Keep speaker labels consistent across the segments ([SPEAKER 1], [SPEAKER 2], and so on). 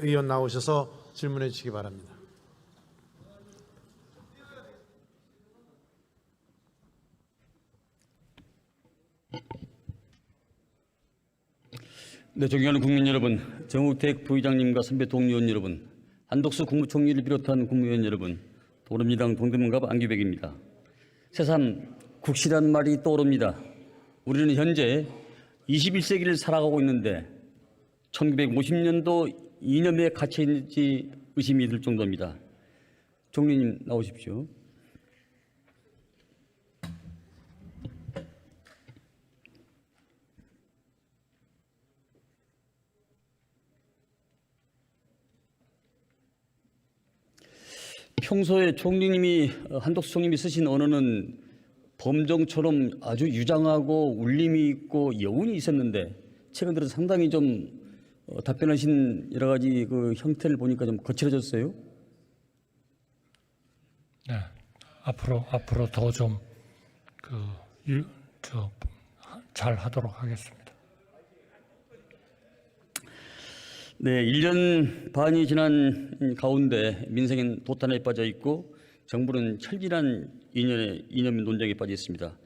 [SPEAKER 1] 의원 나오셔서 질문해 주시기 바랍니다.
[SPEAKER 2] 네, 존경하는 국민 여러분, 정우택 부의장님과 선배 동료원 여러분, 한덕수 국무총리를 비롯한 국무위원 여러분, 더불어민주당 동대문갑 안규백입니다. 새삼 국시란 말이 떠오릅니다. 우리는 현재 21세기를 살아가고 있는데 1950년도 이념에 갇혀 있는지 의심이 들 정도입니다. 총리님 나오십시오. 평소에 총리님이 한덕수 총리님이 쓰신 언어는 범정처럼 아주 유장하고 울림이 있고 여운이 있었는데 최근 들어서 상당히 좀 답변하신 여러 가지 그 형태를 보니까 좀 거칠어졌어요.
[SPEAKER 3] 네, 앞으로 더 좀 잘 하도록 하겠습니다.
[SPEAKER 2] 네, 1년 반이 지난 가운데 민생은 도탄에 빠져 있고 정부는 철저한 이념 논쟁에 빠져 있습니다.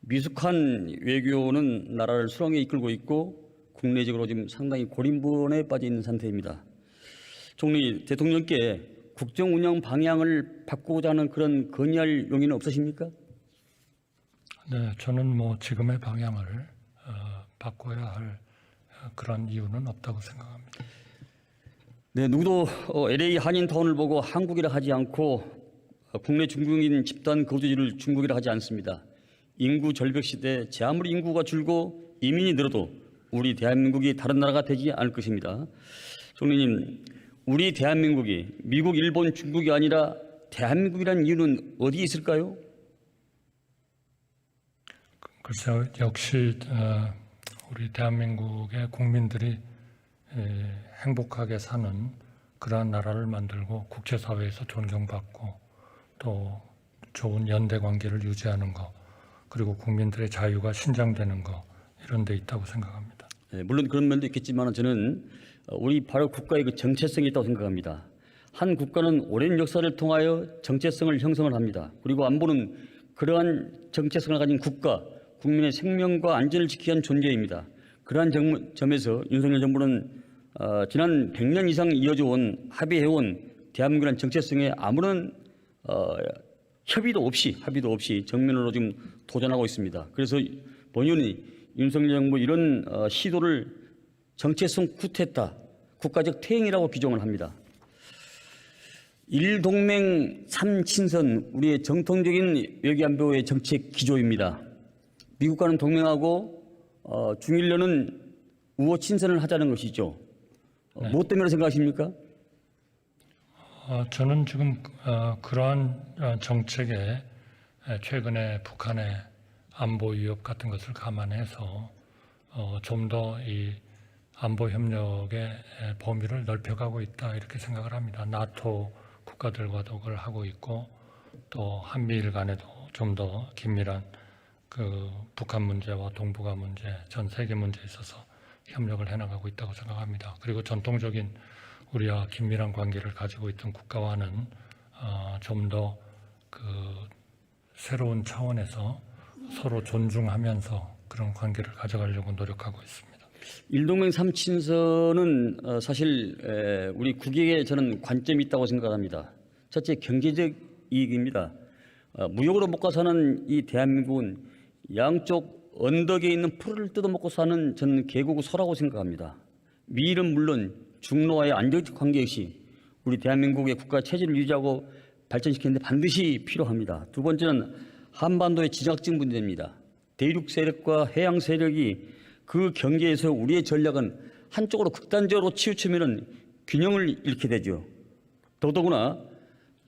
[SPEAKER 2] 미숙한 외교는 나라를 수렁에 이끌고 있고 국내적으로 지금 상당히 고립본에 빠져 있는 상태입니다. 총리, 대통령께 국정 운영 방향을 바꾸고자 하는 그런 건의할 용의는 없으십니까?
[SPEAKER 3] 네, 저는 뭐 지금의 방향을 바꿔야 할 그런 이유는 없다고 생각합니다.
[SPEAKER 2] 네, 누구도 LA 한인타운을 보고 한국이라 하지 않고 국내 중국인 집단 거주지를 중국이라 하지 않습니다. 인구 절벽 시대 제 아무리 인구가 줄고 이민이 늘어도 우리 대한민국이 다른 나라가 되지 않을 것입니다. 총리님, 우리 대한민국이 미국, 일본, 중국이 아니라 대한민국이라는 이유는 어디에 있을까요?
[SPEAKER 3] 글쎄요, 역시 우리 대한민국의 국민들이 행복하게 사는 그러한 나라를 만들고 국제사회에서 존경받고 또 좋은 연대 관계를 유지하는 것, 그리고 국민들의 자유가 신장되는 것, 이런 데 있다고 생각합니다.
[SPEAKER 2] 네, 물론 그런 면도 있겠지만 저는 우리 바로 국가의 그 정체성이 있다고 생각합니다. 한 국가는 오랜 역사를 통하여 정체성을 형성을 합니다. 그리고 안보는 그러한 정체성을 가진 국가, 국민의 생명과 안전을 지키기 위한 존재입니다. 그러한 점에서 윤석열 정부는 지난 100년 이상 이어져 온 합의해온 대한민국이라는 정체성에 아무런 합의도 없이 정면으로 지금 도전하고 있습니다. 그래서 본연이 윤석열 정부 이런 시도를 정체성 쿠데타, 국가적 퇴행이라고 규정을 합니다. 1동맹 3친선, 우리의 정통적인 외교안보의 정책 기조입니다. 미국과는 동맹하고 중일련은 우호 친선을 하자는 것이죠.
[SPEAKER 3] 네.
[SPEAKER 2] 무엇 때문에 생각하십니까?
[SPEAKER 3] 저는 지금 그러한 정책에 최근에 북한의 안보 위협 같은 것을 감안해서 좀 더 이 안보 협력의 범위를 넓혀가고 있다, 이렇게 생각을 합니다. 나토 국가들과도 그걸 하고 있고 또 한미일 간에도 좀 더 긴밀한 그 북한 문제와 동북아 문제, 전 세계 문제에 있어서 협력을 해나가고 있다고 생각합니다. 그리고 전통적인 우리와 긴밀한 관계를 가지고 있던 국가와는 좀 더 그 새로운 차원에서 서로 존중하면서 그런 관계를 가져가려고 노력하고 있습니다.
[SPEAKER 2] 1동맹 3친선은 사실 우리 국익에 저는 관점이 있다고 생각합니다. 첫째, 경제적 이익입니다. 무역으로 먹고 사는 이 대한민국은 양쪽 언덕에 있는 풀을 뜯어먹고 사는 저는 개국 소라고 생각합니다. 미일은 물론 중로와의 안정적 관계 역시 우리 대한민국의 국가 체질을 유지하고 발전시키는데 반드시 필요합니다. 두 번째는 한반도의 지정학적 문제입니다. 대륙 세력과 해양 세력이 그 경계에서 우리의 전략은 한쪽으로 극단적으로 치우치면 균형을 잃게 되죠. 더더구나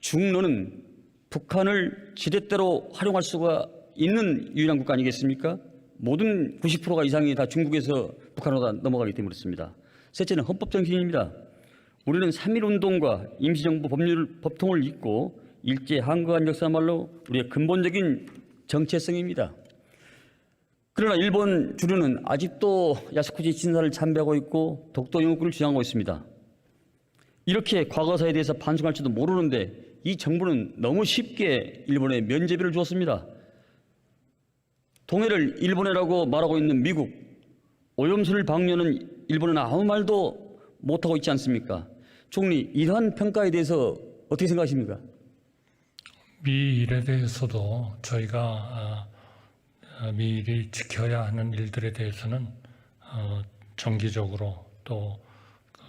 [SPEAKER 2] 중로는 북한을 지렛대로 활용할 수가 있는 유일한 국가 아니겠습니까? 모든 90%가 이상이 다 중국에서 북한으로 다 넘어가기 때문에 그렇습니다. 셋째는 헌법 정신입니다. 우리는 3.1운동과 임시정부 법통을 잇고 일제 한거한 역사말로 우리의 근본적인 정체성입니다. 그러나 일본 주류는 아직도 야스쿠니 신사를 참배하고 있고 독도 영국을 주장하고 있습니다. 이렇게 과거사에 대해서 반성할지도 모르는데 이 정부는 너무 쉽게 일본에 면죄비를 주었습니다. 동해를 일본해라고 말하고 있는 미국, 오염수를 방류하는 일본은 아무 말도 못하고 있지 않습니까? 총리, 이러한 평가에 대해서 어떻게 생각하십니까?
[SPEAKER 3] 미일에 대해서도 저희가 미일이 지켜야 하는 일들에 대해서는 정기적으로 또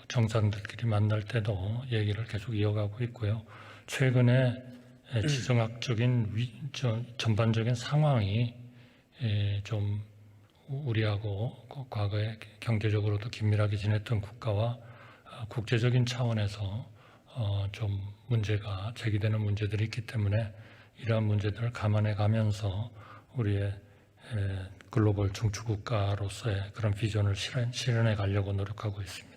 [SPEAKER 3] 정상들끼리 만날 때도 얘기를 계속 이어가고 있고요. 최근에 지정학적인 전반적인 상황이 좀 우리하고 과거에 경제적으로도 긴밀하게 지냈던 국가와 국제적인 차원에서 좀 문제가 제기되는 문제들이 있기 때문에 이러한 문제들을 감안해 가면서 우리의 글로벌 중추국가로서의 그런 비전을 실현해 가려고 노력하고 있습니다.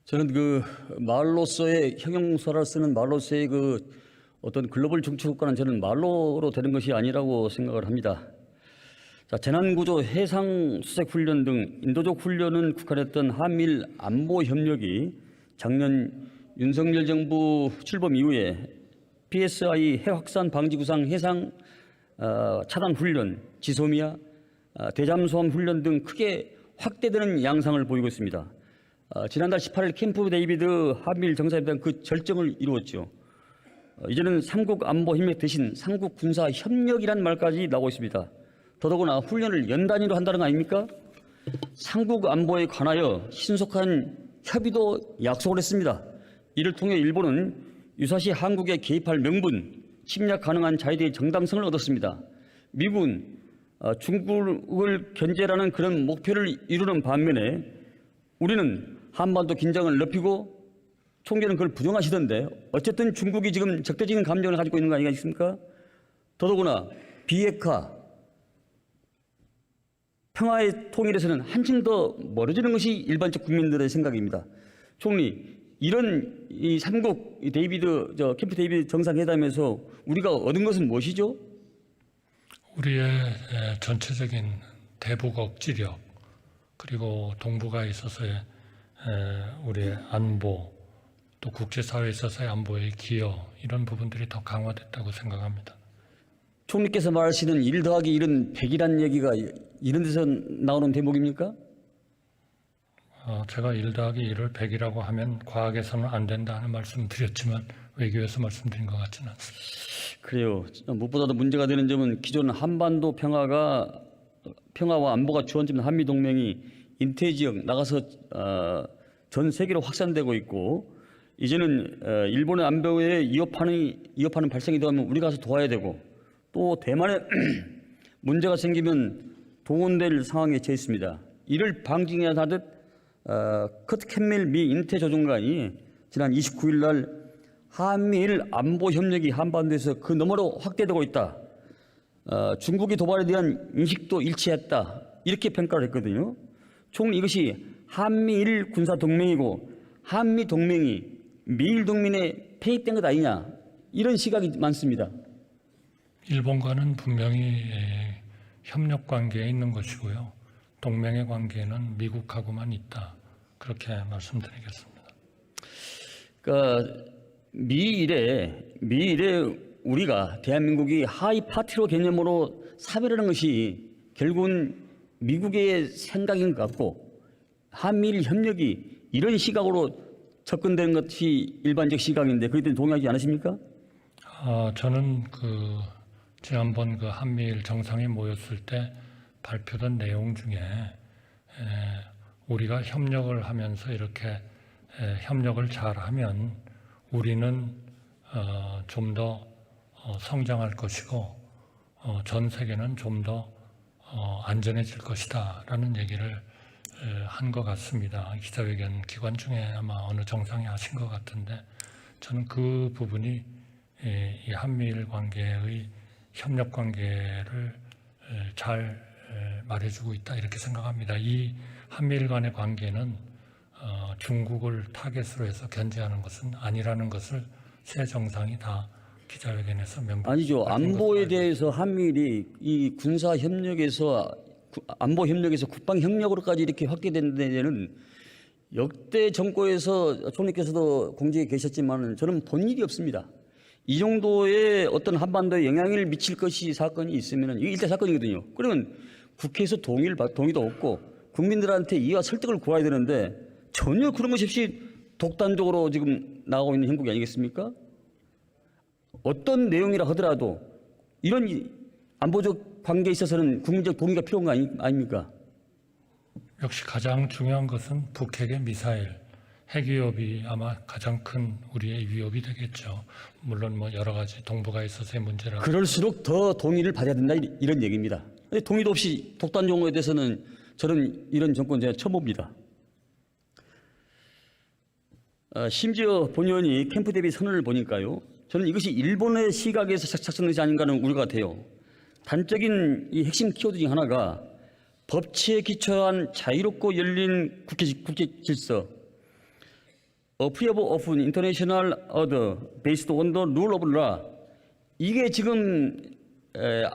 [SPEAKER 2] 저는 그 말로서의 형용사를 쓰는 말로서의 그 어떤 글로벌 중추국가는 저는 말로로 되는 것이 아니라고 생각을 합니다. 자, 재난구조, 해상수색훈련 등 인도적 훈련은 국한했던 한미일 안보협력이 작년 윤석열 정부 출범 이후에 PSI 해확산 방지 구상 해상 차단 훈련, 지소미아, 대잠수함 훈련 등 크게 확대되는 양상을 보이고 있습니다. 지난달 18일 캠프 데이비드 한미일 정상회담 그 절정을 이루었죠. 이제는 삼국 안보 협력 대신 삼국 군사 협력이란 말까지 나오고 있습니다. 더더구나 훈련을 연 단위로 한다는 거 아닙니까? 삼국 안보에 관하여 신속한 협의도 약속을 했습니다. 이를 통해 일본은 유사시 한국에 개입할 명분, 침략 가능한 자유대의 정당성을 얻었습니다. 미국은 중국을 견제라는 그런 목표를 이루는 반면에 우리는 한반도 긴장을 높이고 총리는 그걸 부정하시던데 어쨌든 중국이 지금 적대적인 감정을 가지고 있는 거 아니겠습니까? 더더구나 비핵화, 평화의 통일에서는 한층 더 멀어지는 것이 일반적 국민들의 생각입니다. 총리, 이런 이 삼국 캠프 데이비드 정상회담에서 우리가 얻은 것은 무엇이죠?
[SPEAKER 3] 우리의 전체적인 대북 억지력 그리고 동북아에 있어서의 우리의 안보 또 국제사회에 있어서의 안보의 기여 이런 부분들이 더 강화됐다고 생각합니다.
[SPEAKER 2] 총리께서 말하시는 1 더하기 1은 100이라는 얘기가 이런 데서 나오는 대목입니까?
[SPEAKER 3] 제가 1 더하기 1을 100이라고 하면 과학에서는 안 된다는 말씀을 드렸지만 외교에서 말씀드린 것 같지는 않습니다.
[SPEAKER 2] 그래요. 무엇보다도 문제가 되는 점은 기존 한반도 평화와 안보가 주어진 한미동맹이 인태지역 나가서 전 세계로 확산되고 있고 이제는 일본의 안보에 위협하는 발생이 되면 우리가 가서 도와야 되고 또 대만에 문제가 생기면 동원될 상황에 처해 있습니다. 이를 방지해야 하듯 커트 캔밀 미 인태조정관이 지난 29일 날 한미일 안보 협력이 한반도에서 그 너머로 확대되고 있다. 중국의 도발에 대한 인식도 일치했다. 이렇게 평가를 했거든요. 총리, 이것이 한미일 군사 동맹이고 한미 동맹이 미일 동맹에 폐입된 것 아니냐. 이런 시각이 많습니다.
[SPEAKER 3] 일본과는 분명히 협력 관계에 있는 것이고요. 동맹의 관계는 미국하고만 있다. 그렇게 말씀드리겠습니다.
[SPEAKER 2] 그러니까 미일에 우리가 대한민국이 하이 파트너 개념으로 사별하는 것이 결국은 미국의 생각인 것 같고 한미일 협력이 이런 시각으로 접근되는 것이 일반적 시각인데 그에 대해 동의하지 않으십니까?
[SPEAKER 3] 저는 지난번 한미일 정상이 모였을 때 발표된 내용 중에 우리가 협력을 하면서 이렇게 협력을 잘하면 우리는 좀 더 성장할 것이고 전 세계는 좀 더 안전해질 것이다라는 얘기를 한 것 같습니다. 기자회견 기간 중에 아마 어느 정상이 하신 것 같은데 저는 그 부분이 이 한미일 관계의 협력 관계를 잘 말해주고 있다 이렇게 생각합니다. 이 한미일 간의 관계는 중국을 타겟으로 해서 견제하는 것은 아니라는 것을 새 정상이 다 기자회견에서 명백히
[SPEAKER 2] 아니죠. 안보에 대해서 한미일이 이 군사 협력에서 안보 협력에서 국방 협력으로까지 이렇게 확대된 데는 역대 정권에서 총리께서도 공직에 계셨지만 저는 본 일이 없습니다. 이 정도의 어떤 한반도에 영향을 미칠 것이 사건이 있으면 이게 일대 사건이거든요. 그러면 국회에서 동의도 없고 국민들한테 이해와 설득을 구해야 되는데 전혀 그런 것이 없이 독단적으로 지금 나가고 있는 형국이 아니겠습니까? 어떤 내용이라 하더라도 이런 안보적 관계에 있어서는 국민적 동의가 필요한 거 아닙니까?
[SPEAKER 3] 역시 가장 중요한 것은 북핵의 미사일, 핵 위협이 아마 가장 큰 우리의 위협이 되겠죠. 물론 뭐 여러 가지 동북아에 있어서의 문제라.
[SPEAKER 2] 그럴수록 더 동의를 받아야 된다 이런 얘기입니다. 근데 동의도 없이 독단 정보에 대해서는 저는 이런 정권 제가 처음 봅니다. 심지어 본의원이 캠프 대비 선언을 보니까요. 저는 이것이 일본의 시각에서 작성되지 아닌가 하는 우려가 돼요. 단적인 이 핵심 키워드 중 하나가 법치에 기초한 자유롭고 열린 국제 질서, Free of International Order Based on the Rule of Law. 이게 지금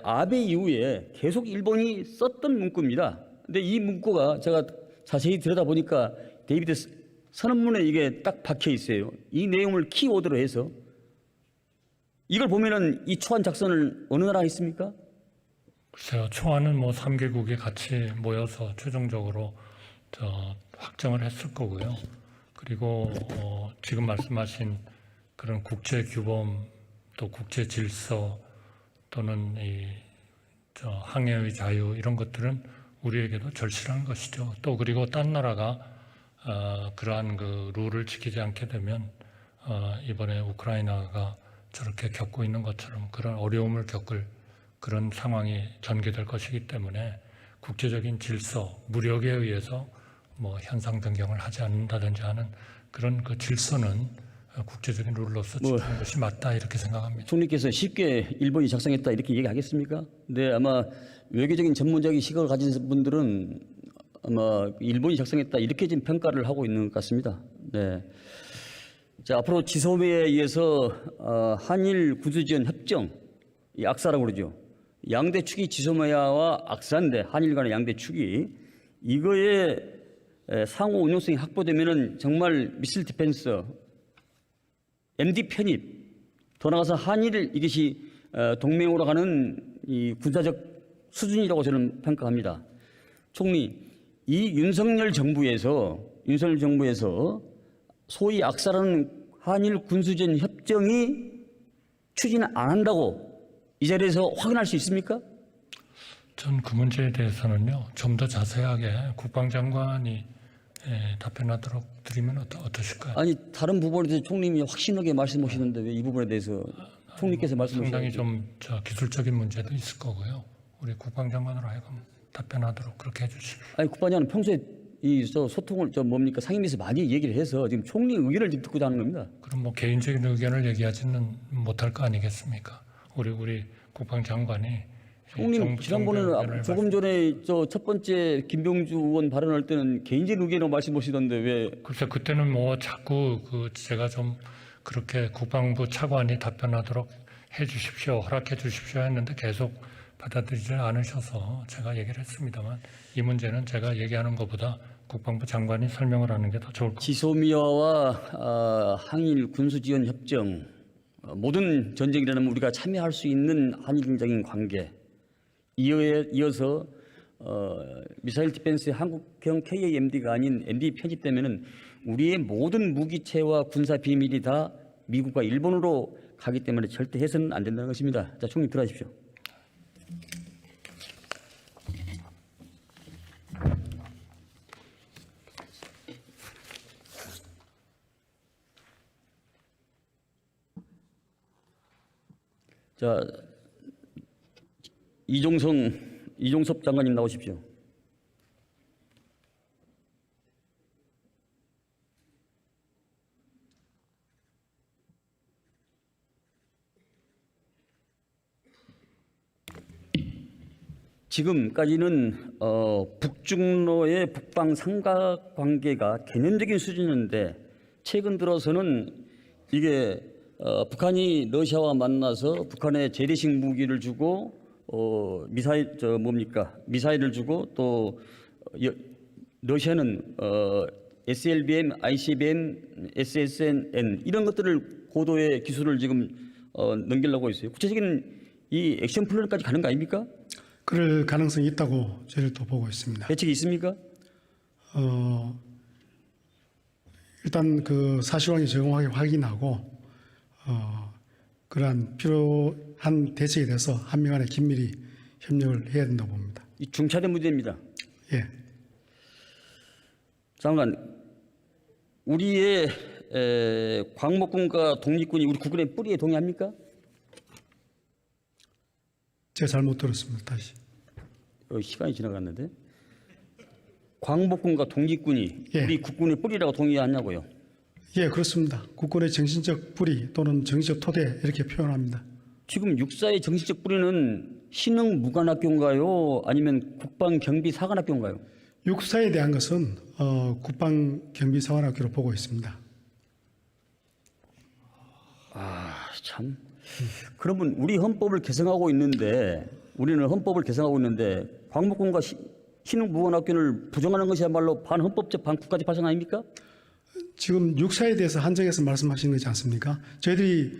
[SPEAKER 2] 아베 이후에 계속 일본이 썼던 문구입니다. 근데 이 문구가 제가 자세히 들여다보니까 데이비드 선언문에 이게 딱 박혀 있어요. 이 내용을 키워드로 해서 이걸 보면은 이 초안 작성을 어느 나라가 있습니까?
[SPEAKER 3] 글쎄요, 초안은 뭐 3개국이 같이 모여서 최종적으로 확정을 했을 거고요. 그리고 지금 말씀하신 그런 국제 규범 또 국제 질서 또는 항해의 자유 이런 것들은 우리에게도 절실한 것이죠. 또 그리고 딴 나라가 그러한 그 룰을 지키지 않게 되면 이번에 우크라이나가 저렇게 겪고 있는 것처럼 그런 어려움을 겪을 그런 상황이 전개될 것이기 때문에 국제적인 질서, 무력에 의해서 뭐 현상 변경을 하지 않는다든지 하는 그런 그 질서는 국제적인 룰로서 지키는 것이 맞다 이렇게 생각합니다.
[SPEAKER 2] 총리께서 쉽게 일본이 작성했다 이렇게 얘기하겠습니까? 네, 아마 외교적인 전문적인 시각을 가진 분들은 아마 일본이 작성했다 이렇게 지금 평가를 하고 있는 것 같습니다. 네. 자, 앞으로 지소미아에 의해서 한일 구두지원 협정, 이 악사라고 그러죠. 양대 축이 지소미아와 악사인데 한일 간의 양대 축이 이거에 상호 운용성이 확보되면은 정말 미실 디펜스, MD 편입, 더 나아가서 한일 이것이 동맹으로 가는 이 군사적 수준이라고 저는 평가합니다. 총리, 이 윤석열 정부에서 소위 악사라는 한일 군수전 협정이 추진 안 한다고 이 자리에서 확인할 수 있습니까?
[SPEAKER 3] 전 그 문제에 대해서는요, 좀 더 자세하게 국방장관이 답변하도록 드리면 어떠실까요?
[SPEAKER 2] 아니 다른 부분에 대해서 총리님이 확신하게 말씀하시는데 왜 이 부분에 대해서 총리께서 말씀하시는
[SPEAKER 3] 상당히 좀 기술적인 문제도 있을 거고요. 우리 국방장관으로 하여금 답변하도록 그렇게 해주십시오.
[SPEAKER 2] 아니 국방장은 평소에 이 소통을 뭡니까 상임위에서 많이 얘기를 해서 지금 총리 의견을 듣고자 하는 겁니다.
[SPEAKER 3] 그럼 뭐 개인적인 의견을 얘기하지는 못할 거 아니겠습니까? 우리 국방장관이
[SPEAKER 2] 총님 지난번에는 조금 전에 첫 번째 김병주 의원 발언할 때는 개인적인 의견으로 말씀하시던데 왜?
[SPEAKER 3] 글쎄 그때는 뭐 자꾸 제가 좀 그렇게 국방부 차관이 답변하도록 해주십시오, 허락해 주십시오 했는데 계속 받아들이지 않으셔서 제가 얘기를 했습니다만 이 문제는 제가 얘기하는 것보다 국방부 장관이 설명을 하는 게 더 좋을 것 같습니다.
[SPEAKER 2] 지소미아와 한일 군수지원 협정, 모든 전쟁이라면 우리가 참여할 수 있는 한일적인 관계, 이어서 미사일 디펜스 한국형 KAMD가 아닌 MD 편집되면은 우리의 모든 무기체와 군사 비밀이 다 미국과 일본으로 가기 때문에 절대 해서는 안 된다는 것입니다. 자, 총리 들어가십시오. 자, 이종섭 장관님 나오십시오. 지금까지는 북중로의 북방 삼각관계가 개념적인 수준이었는데 최근 들어서는 이게 북한이 러시아와 만나서 북한에 재래식 무기를 주고 미사일을 주고 또 러시아는 SLBM, ICBM, SSN 이런 것들을 고도의 기술을 지금 넘기려고 있어요. 구체적인 이 액션 플랜까지 가는 거 아닙니까?
[SPEAKER 4] 그럴 가능성이 있다고 저희를 또 보고 있습니다.
[SPEAKER 2] 대책이 있습니까?
[SPEAKER 4] 일단 그 사실관계 적용하게 확인하고 그러한 필요한 대책에 대해서 한미 간에 긴밀히 협력을 해야 된다고 봅니다.
[SPEAKER 2] 이 중차대 문제입니다.
[SPEAKER 4] 예,
[SPEAKER 2] 장관, 우리의 광목군과 독립군이 우리 국군의 뿌리에 동의합니까?
[SPEAKER 4] 제가 잘못 들었습니다. 다시.
[SPEAKER 2] 시간이 지나갔는데 광복군과 독립군이
[SPEAKER 4] 예.
[SPEAKER 2] 우리 국군의 뿌리라고 동의하냐고요?
[SPEAKER 4] 예, 그렇습니다. 국군의 정신적 뿌리 또는 정신적 토대 이렇게 표현합니다.
[SPEAKER 2] 지금 육사의 정신적 뿌리는 신흥무관학교인가요? 아니면 국방경비사관학교인가요?
[SPEAKER 4] 육사에 대한 것은 국방경비사관학교로 보고 있습니다.
[SPEAKER 2] 참. 그러면 우리 헌법을 개정하고 있는데 우리는 헌법을 개정하고 있는데 광복군과 신흥무관학교를 부정하는 것이야말로 반헌법적 반국가적 발상 아닙니까?
[SPEAKER 4] 지금 육사에 대해서 한정해서 말씀하시는 거지 않습니까? 저희들이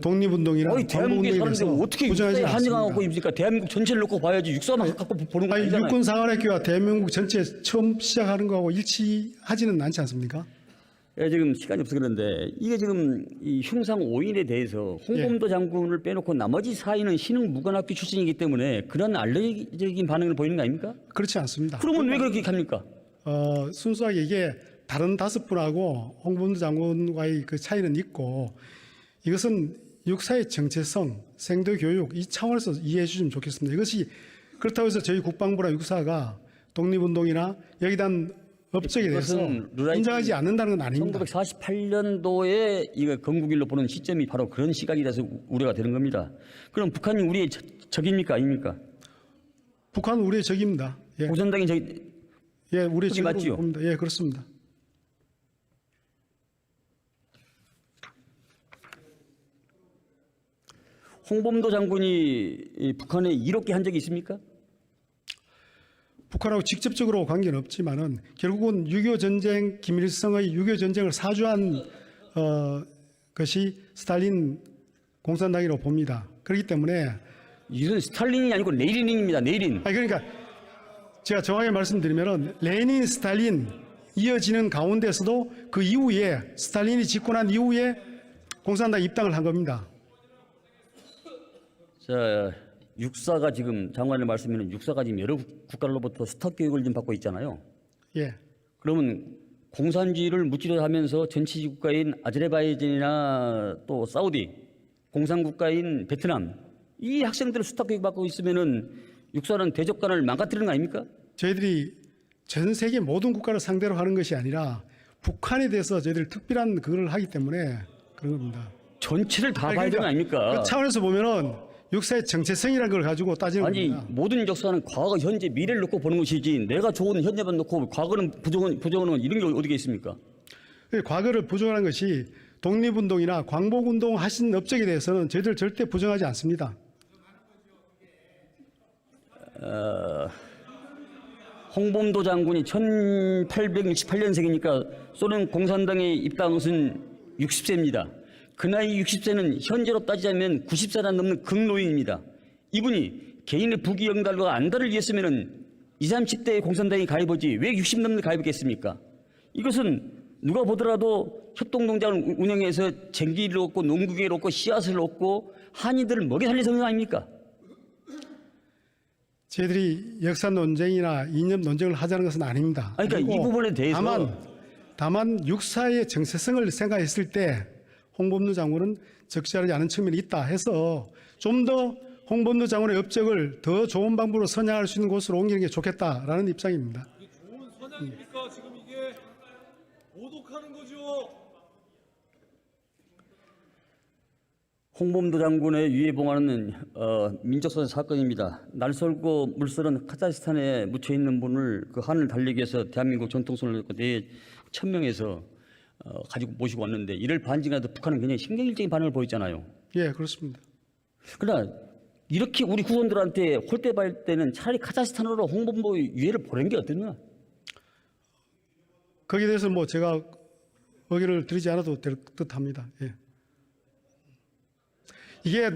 [SPEAKER 4] 독립운동이나
[SPEAKER 2] 어이 대한민국에
[SPEAKER 4] 광복운동에
[SPEAKER 2] 사는데
[SPEAKER 4] 대해서
[SPEAKER 2] 어떻게
[SPEAKER 4] 부정하지
[SPEAKER 2] 육사에 한정하고
[SPEAKER 4] 않습니다.
[SPEAKER 2] 입니까? 대한민국 전체를 놓고 봐야지 육사만 갖고 보는 거
[SPEAKER 4] 아니,
[SPEAKER 2] 아니잖아요.
[SPEAKER 4] 육군사관학교와 대한민국 전체 처음 시작하는 거하고 일치하지는 않지 않습니까?
[SPEAKER 2] 예, 지금 시간이 없어 그런데 이게 지금 이 흉상 5인에 대해서 홍범도 장군을 빼놓고 나머지 4인은 신흥무관학교 출신이기 때문에 그런 알레르기적인 반응을 보이는 거 아닙니까?
[SPEAKER 4] 그렇지 않습니다.
[SPEAKER 2] 그러면 왜 그렇게 합니까?
[SPEAKER 4] 순수하게 이게 다른 5분하고 홍범도 장군과의 그 차이는 있고 이것은 육사의 정체성, 생도 교육 이 차원에서 이해해 주시면 좋겠습니다. 이것이 그렇다고 해서 저희 국방부나 육사가 독립운동이나 여기에 대한 업적에 대해서
[SPEAKER 2] 그것은 루라이트
[SPEAKER 4] 인정하지 않는다는 건 아닙니다.
[SPEAKER 2] 1948년도에 이거 건국일로 보는 시점이 바로 그런 시각이라서 우려가 되는 겁니다. 그럼 북한이 우리의 적입니까 아닙니까?
[SPEAKER 4] 북한은 우리의 적입니다. 예,
[SPEAKER 2] 공산당이 적이
[SPEAKER 4] 예 우리의
[SPEAKER 2] 그게
[SPEAKER 4] 적으로
[SPEAKER 2] 맞지요?
[SPEAKER 4] 봅니다. 예, 그렇습니다.
[SPEAKER 2] 홍범도 장군이 이 북한에 이롭게 한 적이 있습니까?
[SPEAKER 4] 북한하고 직접적으로 관계는 없지만은 결국은 6.25 전쟁 김일성의 6.25 전쟁을 사주한 것이 스탈린 공산당이라고 봅니다. 그렇기 때문에
[SPEAKER 2] 이건 스탈린이 아니고 레닌입니다. 레닌.
[SPEAKER 4] 아니 그러니까 제가 정확하게 말씀드리면은 레닌, 스탈린 이어지는 가운데서도 그 이후에 스탈린이 집권한 이후에 공산당 입당을 한 겁니다.
[SPEAKER 2] 자, 육사가 지금 장관의 말씀에는 육사가 지금 여러 국가로부터 스탁 교육을 좀 받고 있잖아요.
[SPEAKER 4] 예,
[SPEAKER 2] 그러면 공산주의를 무찌르 하면서 전치 국가인 아제르바이잔이나 또 사우디, 공산국가인 베트남 이 학생들 스탁 교육 받고 있으면은 육사는 대적관을 망가뜨리는 거 아닙니까?
[SPEAKER 4] 저희들이 전 세계 모든 국가를 상대로 하는 것이 아니라 북한에 대해서 저희들이 특별한 그걸 하기 때문에 그런 겁니다.
[SPEAKER 2] 전체를 다
[SPEAKER 4] 아니,
[SPEAKER 2] 봐야 되는 거
[SPEAKER 4] 그러니까
[SPEAKER 2] 아닙니까?
[SPEAKER 4] 그 차원에서 보면은 육사의 정체성이라는 걸 가지고 따지는
[SPEAKER 2] 아니
[SPEAKER 4] 겁니다.
[SPEAKER 2] 모든 역사는 과거, 현재, 미래를 놓고 보는 것이지 내가 좋은 현재만 놓고 과거는 부정하는 이런 게 어디가 있습니까?
[SPEAKER 4] 과거를 부정하는 것이 독립운동이나 광복운동 하신 업적에 대해서는 저희들 절대 부정하지 않습니다.
[SPEAKER 2] 홍범도 장군이 1868년생이니까 소련 공산당에 입당한 것은 60세입니다. 그 나이 60세는 현재로 따지자면 90세나 넘는 극노인입니다. 이분이 개인의 부귀영달과 안달을 위했으면 20, 30대의 공산당에 가입하지 왜 60 넘는 가입했겠습니까? 이것은 누가 보더라도 협동농장을 운영해서 쟁기를 얻고 농구기를 얻고 씨앗을 얻고 한인들을 먹여 살릴 성명 아닙니까?
[SPEAKER 4] 저희들이 역사 논쟁이나 이념 논쟁을 하자는 것은 아닙니다.
[SPEAKER 2] 아니, 그러니까
[SPEAKER 4] 그리고
[SPEAKER 2] 이 부분에 대해서
[SPEAKER 4] 다만 육사의 정체성을 생각했을 때 홍범도 장군은 적절하지 않은 측면이 있다 해서 좀 더 홍범도 장군의 업적을 더 좋은 방법으로 선양할 수 있는 곳으로 옮기는 게 좋겠다라는 입장입니다.
[SPEAKER 5] 이게 좋은 선양입니까? 지금 이게 모독하는 거죠.
[SPEAKER 2] 홍범도 장군의 유해봉화는 민족소년 사건입니다. 날설고 물설은 카자흐스탄에 묻혀 있는 분을 그 한을 달리기 위해서 대한민국 전통선을 놓고 4,000명에서 가지고 모시고 왔는데 이를 반증하도 북한은 굉장히 신경질적인 반응을 보였잖아요.
[SPEAKER 4] 예, 그렇습니다.
[SPEAKER 2] 그러나 이렇게 우리 후손들한테 홀대받을 때는 차라리 카자흐스탄으로 홍범도 유해를 보낸 게 어떠냐?
[SPEAKER 4] 거기에 대해서 뭐 제가 의견을 드리지 않아도 될 듯합니다. 예. 이게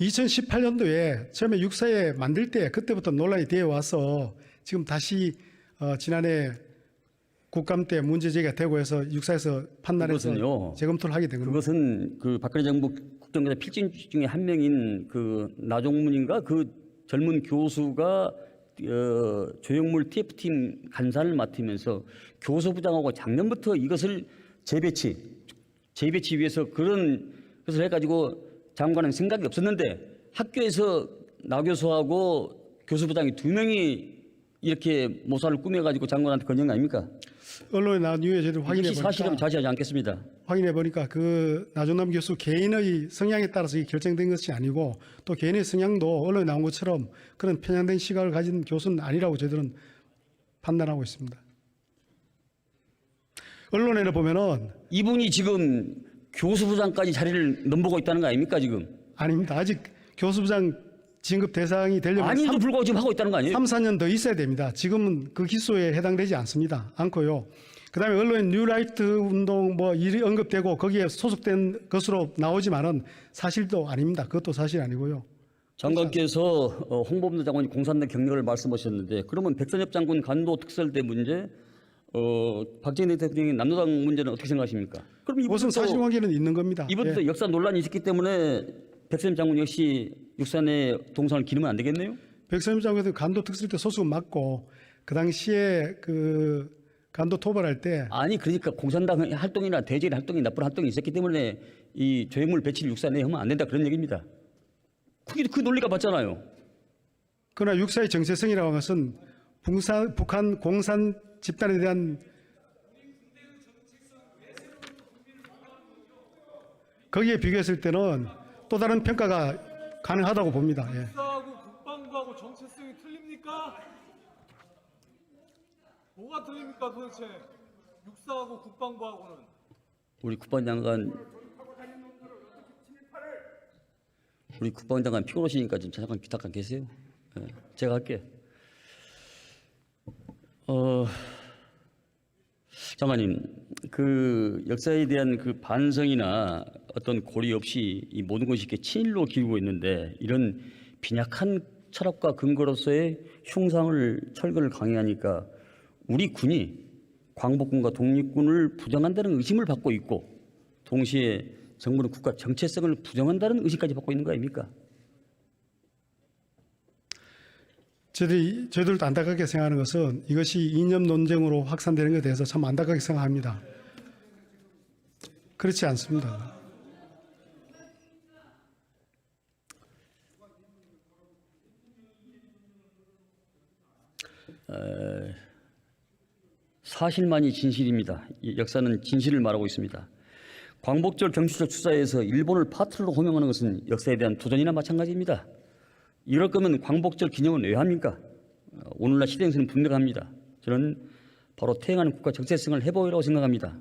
[SPEAKER 4] 2018년도에 처음에 육사에 만들 때 그때부터 논란이 되어 와서 지금 다시 지난해 국감 때 문제 제기가 되고 해서 육사에서 판단해서
[SPEAKER 2] 그것은요.
[SPEAKER 4] 재검토를 하게 된 겁니다.
[SPEAKER 2] 그것은 그 박근혜 정부 국정교사 필진 중에 한 명인 그 나종문인가 그 젊은 교수가 조형물 TF팀 간사를 맡으면서 교수부장하고 작년부터 이것을 재배치 위해서 그런 것을 해가지고 장관은 생각이 없었는데 학교에서 나 교수하고 교수부장이 2명이 이렇게 모사를 꾸며가지고 장관한테 건진 거 아닙니까?
[SPEAKER 4] 언론에 나온 이후에 저희들 확인해
[SPEAKER 2] 이것이 사실은
[SPEAKER 4] 보니까
[SPEAKER 2] 자시하지 않겠습니다.
[SPEAKER 4] 확인해 보니까 그 나종남 교수 개인의 성향에 따라서 이게 결정된 것이 아니고 또 개인의 성향도 언론에 나온 것처럼 그런 편향된 시각을 가진 교수는 아니라고 저희들은 판단하고 있습니다. 언론에는 보면은
[SPEAKER 2] 이분이 지금 교수부장까지 자리를 넘보고 있다는 거 아닙니까 지금?
[SPEAKER 4] 아닙니다. 아직 교수부장 진급 대상이 되려면
[SPEAKER 2] 아닌데도 불구하고 지금 하고 있다는 거 아니에요?
[SPEAKER 4] 3, 4년 더 있어야 됩니다. 지금은 그 기소에 해당되지 않고요. 그다음에 언론에 뉴라이트 운동 뭐 일이 언급되고 거기에 소속된 것으로 나오지만은 사실도 아닙니다. 그것도 사실 아니고요.
[SPEAKER 2] 장관께서 홍범도 장관이 공산당 경력을 말씀하셨는데 그러면 백선엽 장군 간도 특설대 문제, 박정희 대통령의 남로당 문제는 어떻게 생각하십니까? 그럼
[SPEAKER 4] 그것은 사실관계는 있는 겁니다.
[SPEAKER 2] 이번도
[SPEAKER 4] 예.
[SPEAKER 2] 역사 논란이 있었기 때문에 백선엽 장군 역시 육산의 동선을 기르면 안 되겠네요?
[SPEAKER 4] 백선엽 장관도 간도 특설 때 소속은 맞고 그 당시에 그 간도 토벌할 때
[SPEAKER 2] 아니 그러니까 공산당 활동이나 대제일 활동이 나쁜 활동이 있었기 때문에 이 조형물 배치를 육산에 하면 안 된다 그런 얘기입니다. 그 논리가 맞잖아요.
[SPEAKER 4] 그러나 육사의 정체성이라고 하는 것은 북한 공산 집단에 대한 거기에 비교했을 때는 또 다른 평가가 가능하다고 봅니다. 예.
[SPEAKER 5] 육사하고 국방부하고 정체성이 틀립니까? 뭐가 틀립니까 도대체? 육사하고 국방부하고는
[SPEAKER 2] 우리 국방장관 피곤하시니까 지금 잠깐 계세요. 예, 제가 할게. 장관님, 그 역사에 대한 그 반성이나 어떤 고리 없이 이 모든 것이 이렇게 친일로 기우고 있는데 이런 빈약한 철학과 근거로서의 흉상을 철거를 강요하니까 우리 군이 광복군과 독립군을 부정한다는 의심을 받고 있고 동시에 정부는 국가 정체성을 부정한다는 의심까지 받고 있는 거 아닙니까?
[SPEAKER 4] 저희들도 안타깝게 생각하는 것은 이것이 이념 논쟁으로 확산되는 것에 대해서 참 안타깝게 생각합니다. 그렇지 않습니다.
[SPEAKER 2] 사실만이 진실입니다. 이 역사는 진실을 말하고 있습니다. 광복절 경축절 추사에서 일본을 파트너로 호명하는 것은 역사에 대한 도전이나 마찬가지입니다. 이럴 거면 광복절 기념은 왜 합니까? 오늘날 시대행세는 분명합니다. 저는 바로 퇴행하는 국가 정체성을 해보이라고 생각합니다.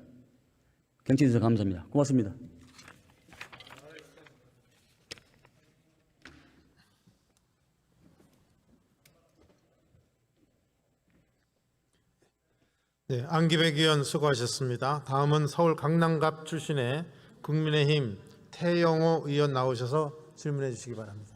[SPEAKER 2] 경청해 주셔서 감사합니다. 고맙습니다.
[SPEAKER 1] 네, 안기백 의원 수고하셨습니다. 다음은 서울 강남갑 출신의 국민의힘 태영호 의원 나오셔서 질문해 주시기 바랍니다.